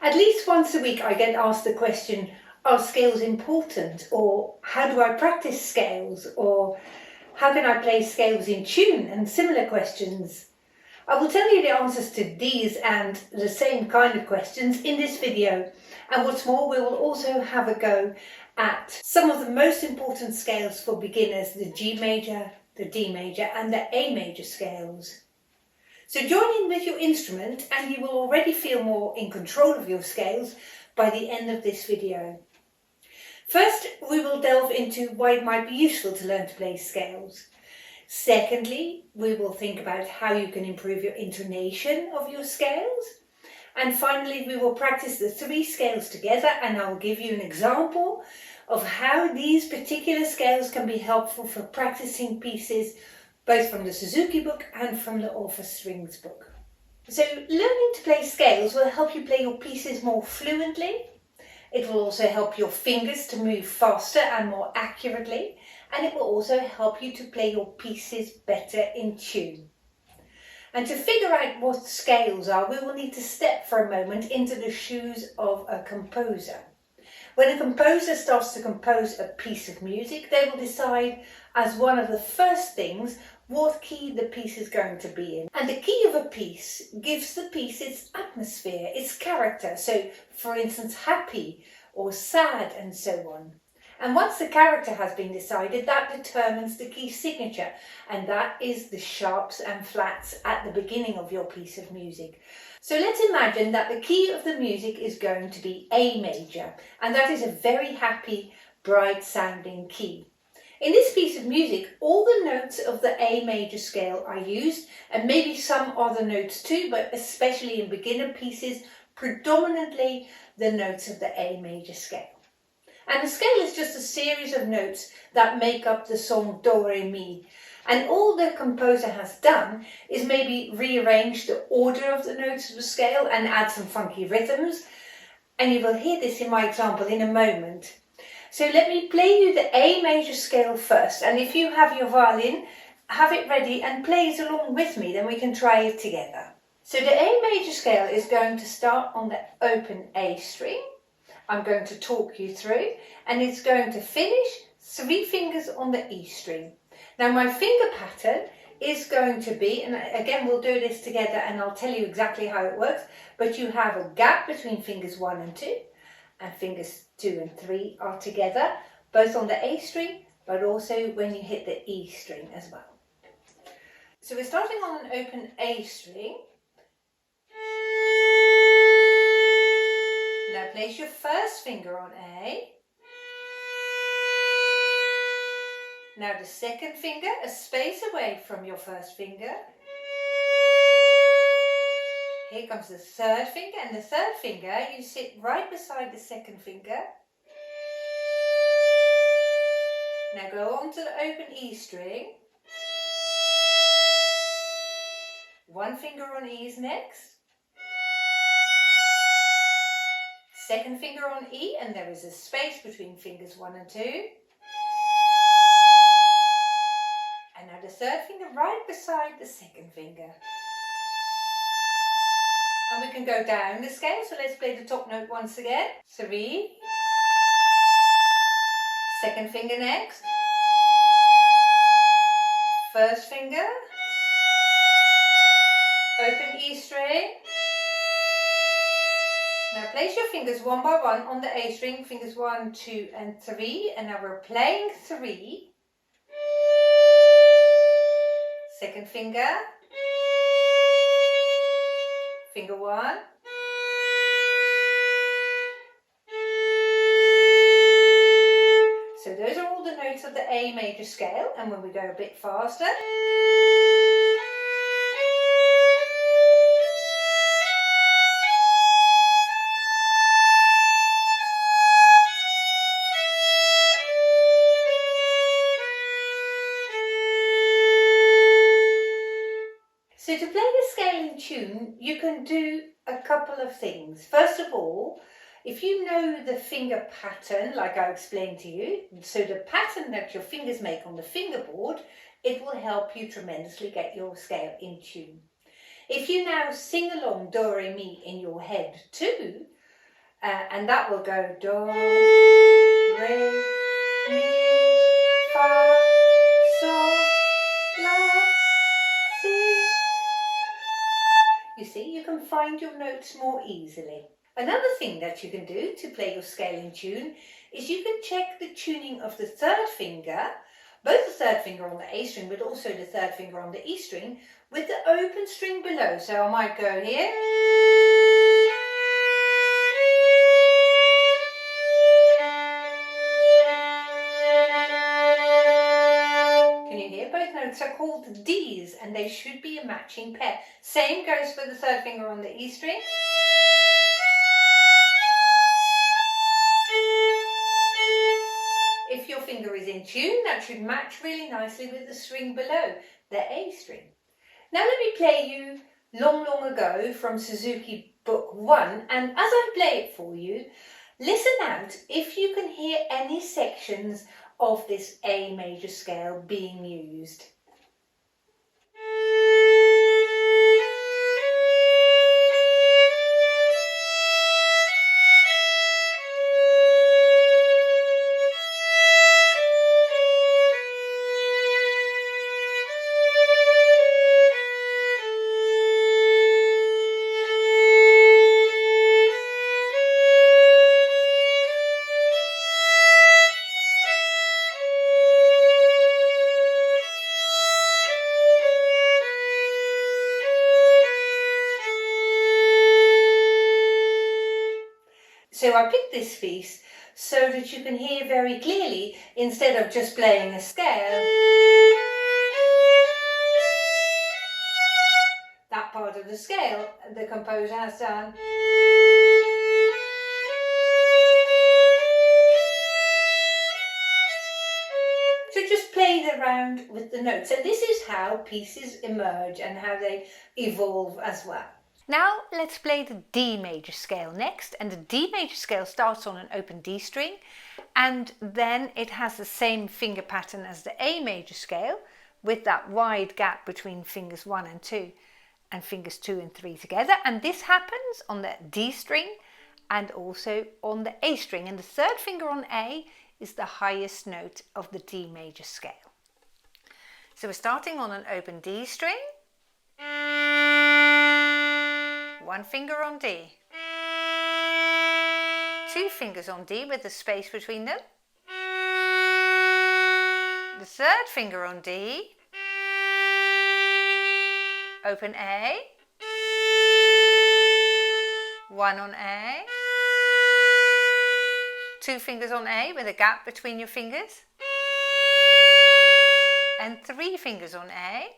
At least once a week I get asked the question, are scales important? Or how do I practice scales? Or how can I play scales in tune? And similar questions. I will tell you the answers to these and the same kind of questions in this video. And what's more, we will also have a go at some of the most important scales for beginners, the G major, the D major and the A major scales. So join in with your instrument and you will already feel more in control of your scales by the end of this video. First, we will delve into why it might be useful to learn to play scales. Secondly, we will think about how you can improve your intonation of your scales. And finally, we will practice the 3 scales together and I'll give you an example of how these particular scales can be helpful for practicing pieces both from the Suzuki book and from the All for Strings book. So learning to play scales will help you play your pieces more fluently. It will also help your fingers to move faster and more accurately, and it will also help you to play your pieces better in tune. And to figure out what scales are, we will need to step for a moment into the shoes of a composer. When a composer starts to compose a piece of music, they will decide as one of the first things what key the piece is going to be in. And the key of a piece gives the piece its atmosphere, its character. So, for instance, happy or sad and so on. And once the character has been decided, that determines the key signature. And that is the sharps and flats at the beginning of your piece of music. So let's imagine that the key of the music is going to be A major. And that is a very happy, bright sounding key. In this piece of music, all the notes of the A major scale are used, and maybe some other notes too, but especially in beginner pieces, predominantly the notes of the A major scale. And the scale is just a series of notes that make up the song Do Re Mi. And all the composer has done is maybe rearrange the order of the notes of the scale and add some funky rhythms. And you will hear this in my example in a moment. So let me play you the A major scale first, and if you have your violin, have it ready and play it along with me, then we can try it together. So the A major scale is going to start on the open A string. I'm going to talk you through, and it's going to finish 3 fingers on the E string. Now my finger pattern is going to be, and again we'll do this together and I'll tell you exactly how it works, but you have a gap between fingers 1 and 2. And fingers 2 and 3 are together, both on the A string, but also when you hit the E string as well. So we're starting on an open A string. Now place your first finger on A. Now the second finger, a space away from your first finger. Here comes the third finger, and the third finger you sit right beside the second finger. Now go on to the open E string. 1 finger on E is next. Second finger on E, and there is a space between fingers 1 and 2. And now the third finger right beside the second finger. And we can go down the scale, so let's play the top note once again. 3. Second finger next. First finger. Open E string. Now place your fingers one by one on the A string, fingers 1, 2 and 3. And now we're playing 3. Second finger. Finger 1. So those are all the notes of the A major scale, and when we go a bit faster. So to play the scale in tune, you can do a couple of things. First of all, if you know the finger pattern, like I explained to you, so the pattern that your fingers make on the fingerboard, it will help you tremendously get your scale in tune. If you now sing along Do Re Mi in your head too, and that will go do, re, mi, fa, sol, la, si. You see, you can find your notes more easily. Another thing that you can do to play your scale in tune is you can check the tuning of the third finger, both the third finger on the A string but also the third finger on the E string, with the open string below. So I might go here. Can you hear? Both notes are called Ds and they should be a matching pair. Same goes for the third finger on the E string. If your finger is in tune, that should match really nicely with the string below, the A string. Now let me play you Long, Long Ago from Suzuki Book 1, and as I play it for you, listen out if you can hear any sections of this A major scale being used. So I picked this piece so that you can hear very clearly instead of just playing a scale. That part of the scale the composer has done. So just play around with the notes, and this is how pieces emerge and how they evolve as well. Now let's play the D major scale next, and the D major scale starts on an open D string, and then it has the same finger pattern as the A major scale with that wide gap between fingers 1 and 2 and fingers 2 and 3 together, and this happens on the D string and also on the A string, and the third finger on A is the highest note of the D major scale. So we're starting on an open D string. One finger on D, two fingers on D with a space between them, the third finger on D, open A, one on A, two fingers on A with a gap between your fingers, and three fingers on A.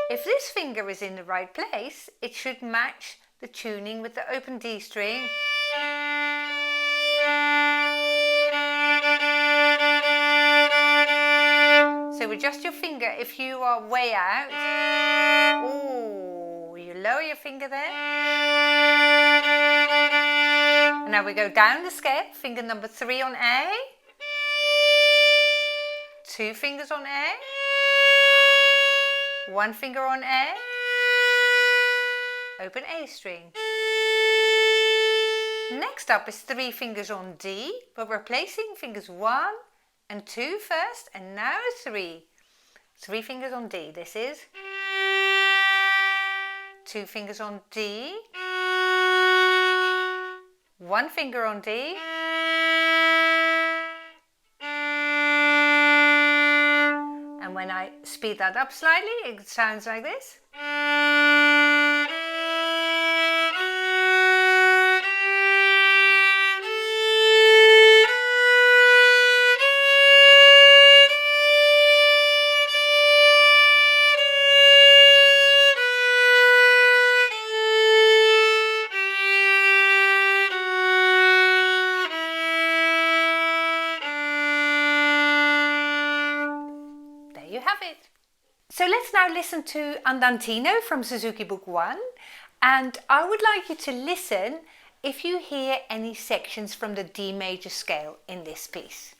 If this finger is in the right place, it should match the tuning with the open D string. So adjust your finger if you are way out. Ooh, you lower your finger there. And now we go down the scale, finger number 3 on A, two fingers on A, one finger on A, open A string. Next up is 3 fingers on D, but we're placing fingers 1 and 2 first, and now 3. 3 fingers on D, this is 2 fingers on D, 1 finger on D, and when I speed that up slightly, it sounds like this. So let's now listen to Andantino from Suzuki Book 1, and I would like you to listen if you hear any sections from the D major scale in this piece.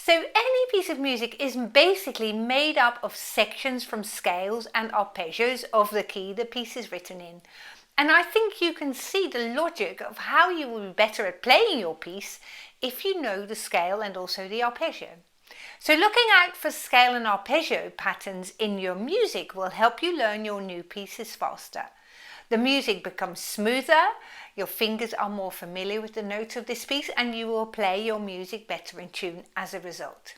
So any piece of music is basically made up of sections from scales and arpeggios of the key the piece is written in. And I think you can see the logic of how you will be better at playing your piece if you know the scale and also the arpeggio. So looking out for scale and arpeggio patterns in your music will help you learn your new pieces faster. The music becomes smoother, your fingers are more familiar with the notes of this piece, and you will play your music better in tune as a result.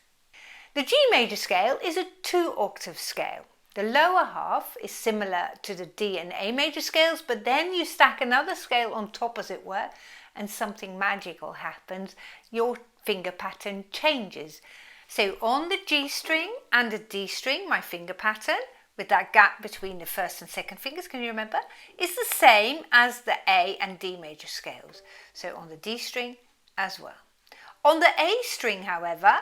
The G major scale is a 2-octave scale. The lower half is similar to the D and A major scales, but then you stack another scale on top, as it were, and something magical happens. Your finger pattern changes. So on the G string and the D string, my finger pattern, with that gap between the first and second fingers, can you remember, is the same as the A and D major scales. So on the D string as well. On the A string, however,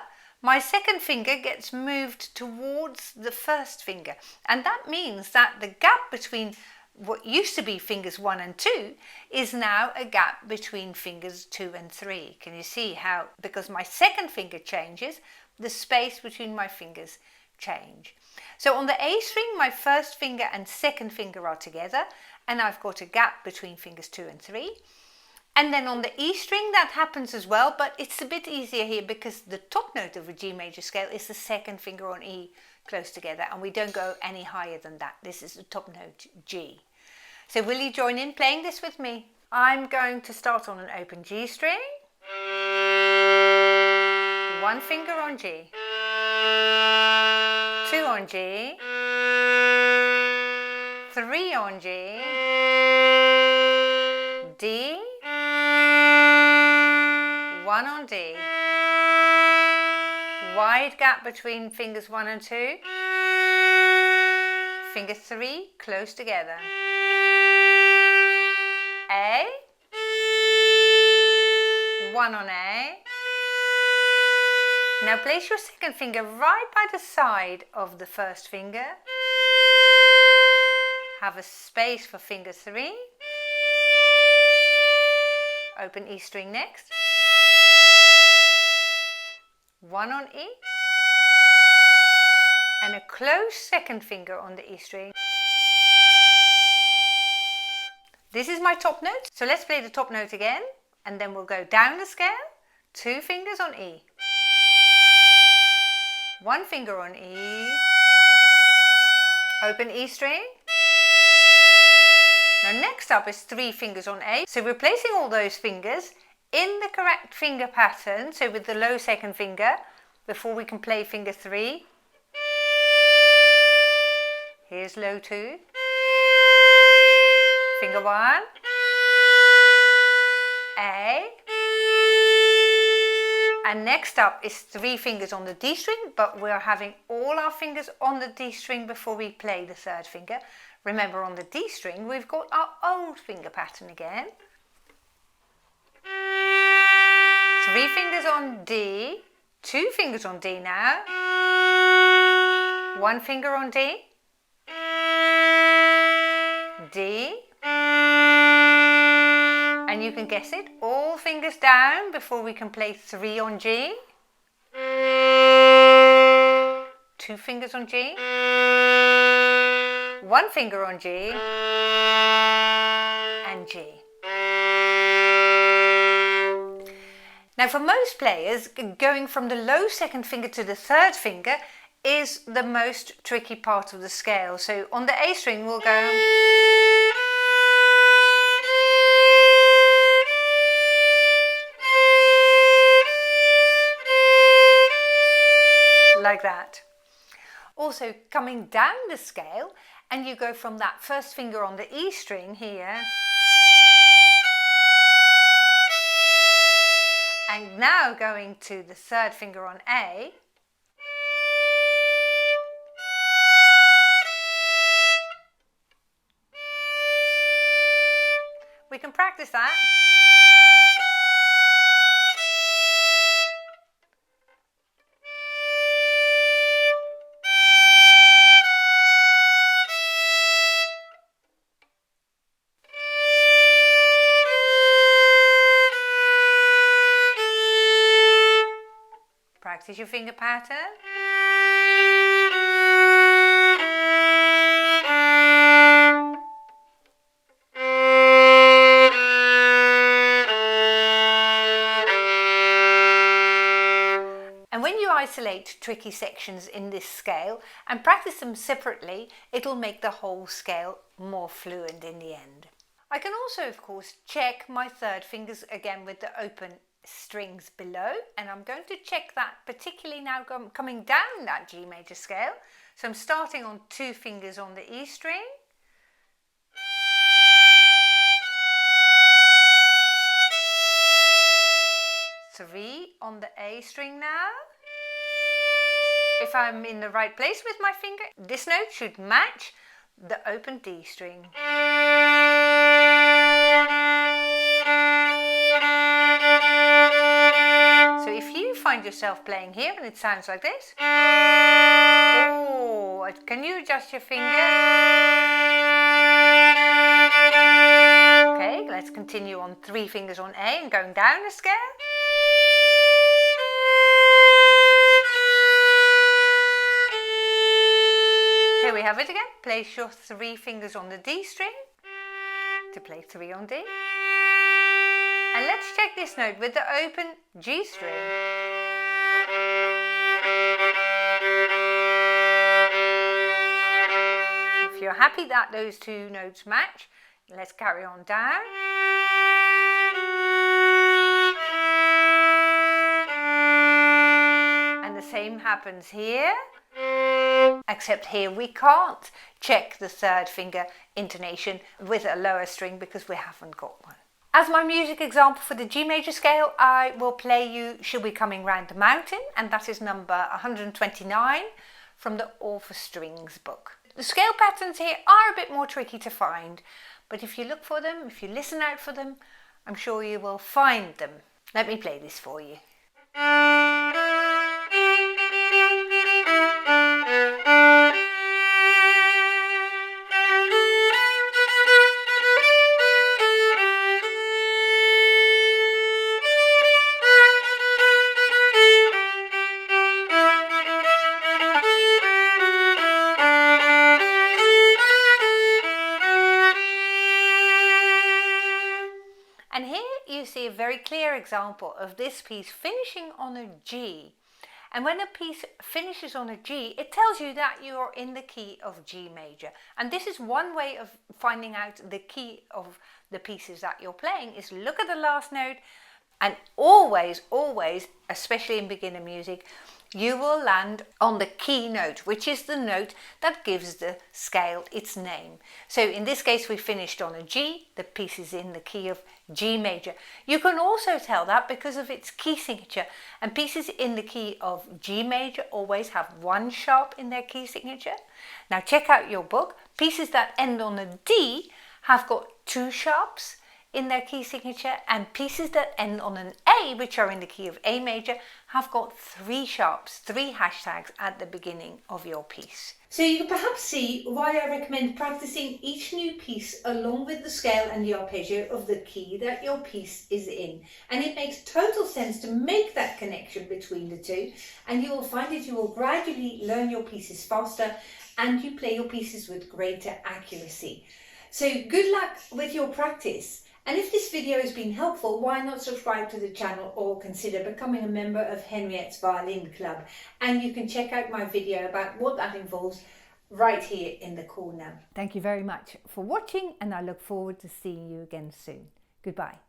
my second finger gets moved towards the first finger. And that means that the gap between what used to be fingers 1 and 2 is now a gap between fingers 2 and 3. Can you see how, because my second finger changes, the space between my fingers change. So on the A string, my first finger and second finger are together, and I've got a gap between fingers 2 and 3. And then on the E string, that happens as well, but it's a bit easier here because the top note of a G major scale is the second finger on E close together, and we don't go any higher than that. This is the top note, G. So will you join in playing this with me? I'm going to start on an open G string. One finger on G. 2 on G. 3 on G. D. 1 on D. Wide gap between fingers 1 and 2. Finger 3 close together. A. 1 on A. Now place your second finger right by the side of the first finger. Have a space for finger 3. Open E string next. 1 on E. And a close second finger on the E string. This is my top note. So let's play the top note again. And then we'll go down the scale. 2 fingers on E. 1 finger on E. Open E string. Now next up is 3 fingers on A. So we're placing all those fingers in the correct finger pattern. So with the low second finger, before we can play finger 3. Here's low 2. Finger 1. A. And next up is 3 fingers on the D string, but we're having all our fingers on the D string before we play the third finger. Remember, on the D string, we've got our old finger pattern again. 3 fingers on D, 2 fingers on D now. 1 finger on D. D. And you can guess it, all fingers down before we can play 3 on G. 2 fingers on G. 1 finger on G. And G. Now for most players, going from the low second finger to the third finger is the most tricky part of the scale. So on the A string we'll go like that. Also coming down the scale, and you go from that first finger on the E string here, and now going to the third finger on A, we can practice that. practice your finger pattern. And when you isolate tricky sections in this scale and practice them separately, it'll make the whole scale more fluent in the end. I can also, of course, check my third fingers again with the open strings below, and I'm going to check that particularly now coming down that G major scale. So I'm starting on 2 fingers on the E string, three on the A string now. If I'm in the right place with my finger, this note should match the open D string. So if you find yourself playing here and it sounds like this, oh, can you adjust your finger? Okay, let's continue on 3 fingers on A and going down the scale. Here we have it again. Place your 3 fingers on the D string to play 3 on D. And let's check this note with the open G string. If you're happy that those 2 notes match, let's carry on down. And the same happens here. Except here we can't check the 3rd finger intonation with a lower string because we haven't got one. As my music example for the G major scale, I will play you She'll Be Coming Round the Mountain, and that is number 129 from the All for Strings book. The scale patterns here are a bit more tricky to find, but if you look for them, if you listen out for them, I'm sure you will find them. Let me play this for you. And here you see a very clear example of this piece finishing on a G. And when a piece finishes on a G, it tells you that you're in the key of G major. And this is one way of finding out the key of the pieces that you're playing, is look at the last note, and always, especially in beginner music, you will land on the key note, which is the note that gives the scale its name. So in this case we finished on a G, the piece is in the key of G major. You can also tell that because of its key signature, and pieces in the key of G major always have 1 sharp in their key signature. Now check out your book. Pieces that end on a D have got 2 sharps in their key signature, and pieces that end on an A, which are in the key of A major, have got 3 sharps, 3 hashtags at the beginning of your piece. So you can perhaps see why I recommend practicing each new piece along with the scale and the arpeggio of the key that your piece is in. And it makes total sense to make that connection between the two, and you will find that you will gradually learn your pieces faster and you play your pieces with greater accuracy. So good luck with your practice. And if this video has been helpful, why not subscribe to the channel or consider becoming a member of Henriette's Violin Club? And you can check out my video about what that involves right here in the corner. Thank you very much for watching, and I look forward to seeing you again soon. Goodbye.